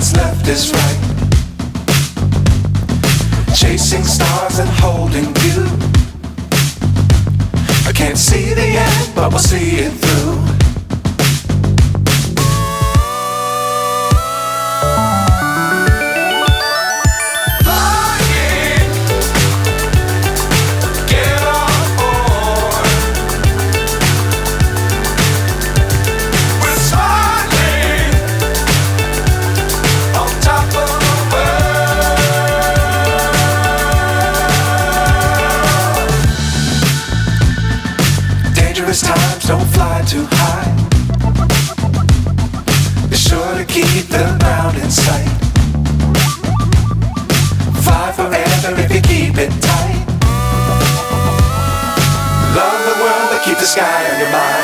what's left is right. Chasing stars and holding you. I can't see the end, but we'll see it through. Times don't fly too high. Be sure to keep the ground in sight. Fly forever if you keep it tight. Love the world but keep the sky on your mind.